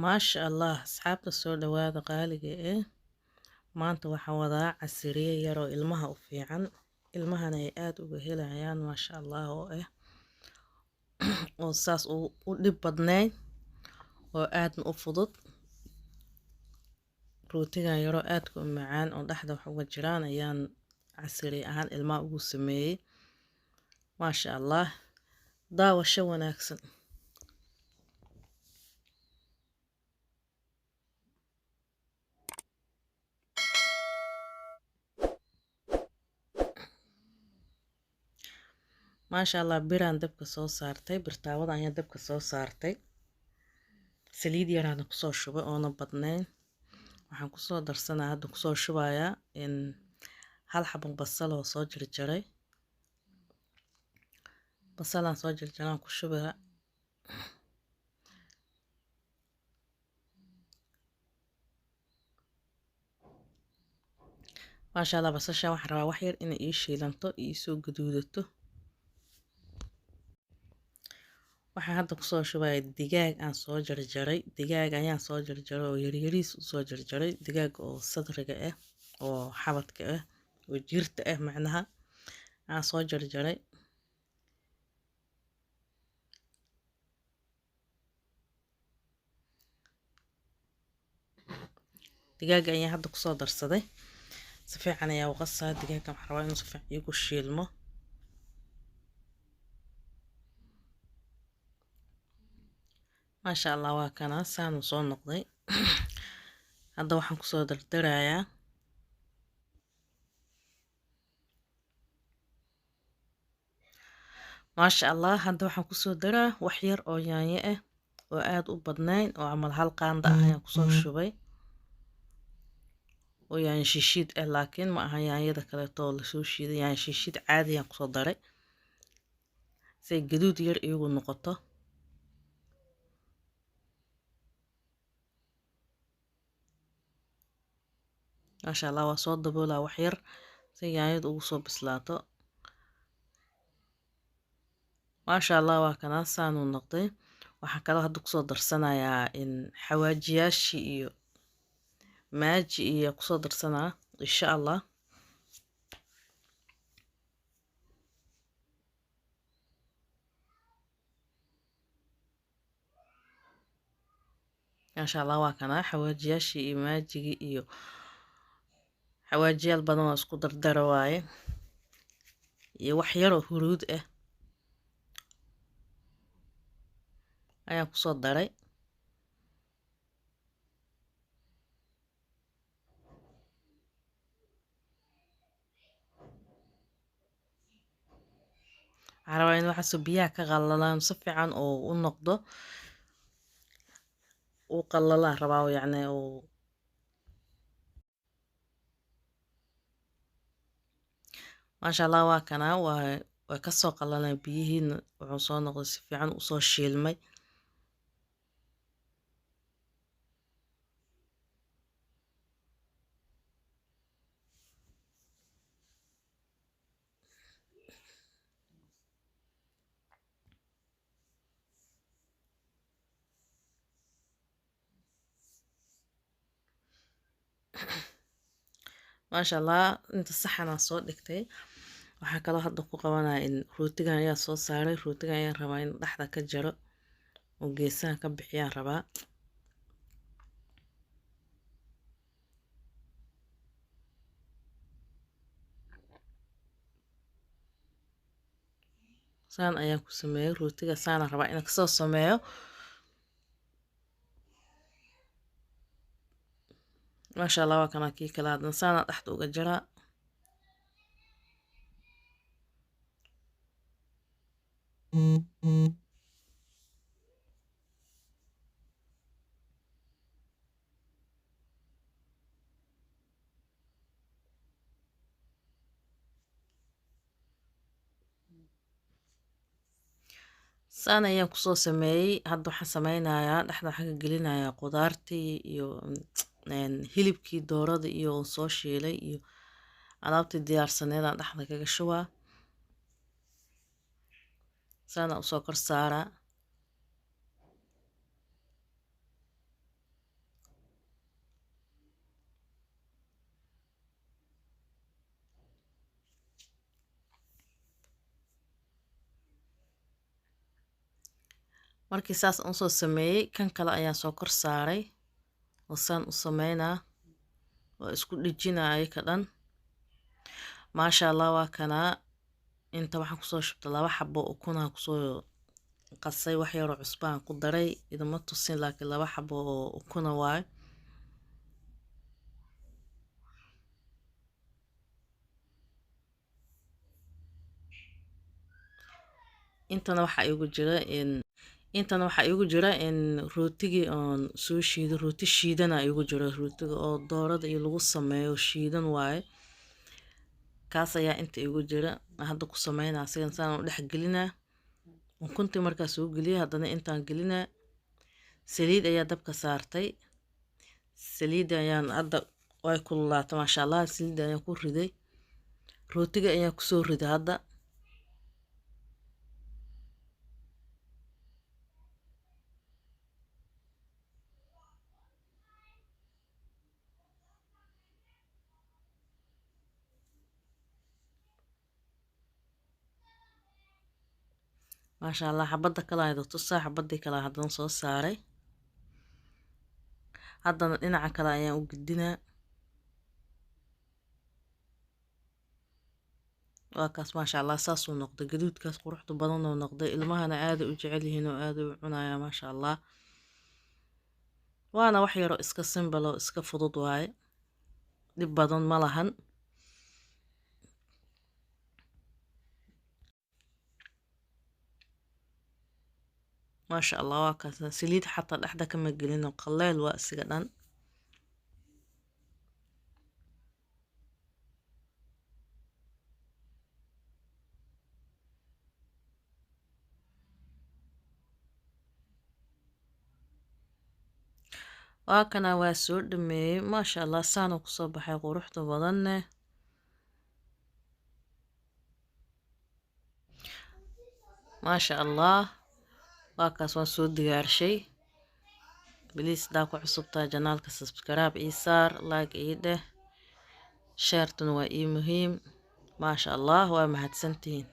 maasha allah asxaabta soo dhawaada qaaliga eh maanta waxaan wadaa casiriye yar oo ilmaha u fiican ilmahana ay aad uga helayaan maasha allah oo saas u dhib badnayn oo aadna u fudud rootigan yaroo aadka u macaan oo dhexda wax uga jiraan ayaan casiri ahaan ilmaha ugu sameeyey maasha allah daawasho wanaagsan maasha allah biraan dabka soo saartay birtaawada ayaan dabka soo saartay saliid yaraana kusoo shubay oona badnayn waxaan kusoo darsanaa hadda kusoo shubayaa in hal xabo basal oo soo jarjaray basalaan soo jarjaraan ku shubaa maasha allah basasha waxaan rabaa wax yar inay ii shiilanto ii soo gaduudato waxaan hadda kusoo shubaya digaag aan soo jarjaray digaag ayaan soo jarjaray oo yaryariis u soo jarjaray digaag oo sadriga ah oo xabadka ah oo jirta ah macnaha aan soo jarjaray digaaga ayaan hadda kusoo darsaday si fiican ayaa u qasaa digaaga waxaan rabaa inuu si fiican iigu shiilmo maasha allah waa kana saanu soo noqday hadda waxaan kusoo dardarayaa maasha allah hadda waxaan kusoo daraa wax yar oo yaanyo ah oo aad u badnayn oo camal hal qaanda ah ayaan kusoo shubay oo yaanyo shiishiid ah laakiin ma aha yaanyada kaleeto oo lasoo shiiday yaanyo shiishiid caadi ayaan kusoo daray say gaduud yar iigu noqoto maasha allah waa soo daboolaa wax yar si yaanyadu ugu soo bislaato maasha allah waa kana saanu noqday waxaan kaloo hadda kusoo darsanayaa in xawaajiyaashii iyo maaji iyo kusoo darsanaa insha allah maasha allah waa kana xawaajiyaashii iyo maajigii iyo xawaajiyaal badan oo isku dardara waaye iyo wax yaroo huruud ah ayaan kusoo daray waxaan rabaa in waxaasoo biyaha ka qallalaan si fiican oo u noqdo uu qallalaan rabaa yacni uu maasha allah waa kana waa kasoo qallalaan biyihiina wuxuu soo noqday si fiican usoo shiilmay maasha allah inta saxanaa soo dhigtay waxaa kaloo hadda ku qabanaya in rootigan ayaa soo saaray rootigan ayaan rabaa in dhexda ka jaro oo geesaha ka bixiyaan rabaa saan ayaan ku sameeyey rootiga saana rabaa inaan kasoo sameeyo maasha allah waa kana kii kale haddan saana dhexda uga jaraa saan ayaan kusoo sameeyey hadda waxaan sameynayaa dhexda waxaan ka gelinayaa qudaartii iyo hilibkii doorada iyo soo shiilay iyo alaabtii diyaarsaneedaan dhexda kaga shubaa saana usoo kor saaraa markii saas aan soo sameeyey kan kale ayaan soo kor saaray oo saan u sameynaa oo isku dhijinaya ka dhan maasha allah waa kanaa inta waxaan kusoo shubtay 2 xabo ukun aan kusoo qasay wax yar oo cusbo aan ku daray idama tusin laakiin 2 xabo oo ukun waay intana waxa igu jira in rootigii oon soo shiido rooti shiidana igu jira rootiga oo doorada iyo lagu sameeyo shiidan waaye kaas ayaa inta igu jira hadda ku sameynaa asigan saan u dhex gelinaa ukuntii markaa soo geliya haddana intaan gelinaa saliid ayaa dabka saartay saliid ayaan hadda way kululaatay maasha allah saliid ayaan ku riday rootiga ayaan ku soo riday hadda maasha allah xabada kale ayaan tusaa xabadii kale haddana soo saaray haddana dhinaca kale ayaan u gudinaa waa kaas maasha allah saas uu noqday gaduudkaas quruxda badan oo noqday ilmahana aad u jecel yihiin oo aad u cunaya maasha allah waana wax yar oo iska simple oo iska fudud waaye dib badan ma lahan maasha allah waa kaas saliid xataa dhexda kama gelin oo qaleel waa isiga dhan waa kana waa soo dhameeyey maasha allah saana kusoo baxay quruxda badanne maasha allah waa kaas waan soo digaarshay بليز داكو عصبتا جنالك سبسكرايب إيسار لايك إيده شيرتن وإي مهم ما شاء الله ومهد سنتين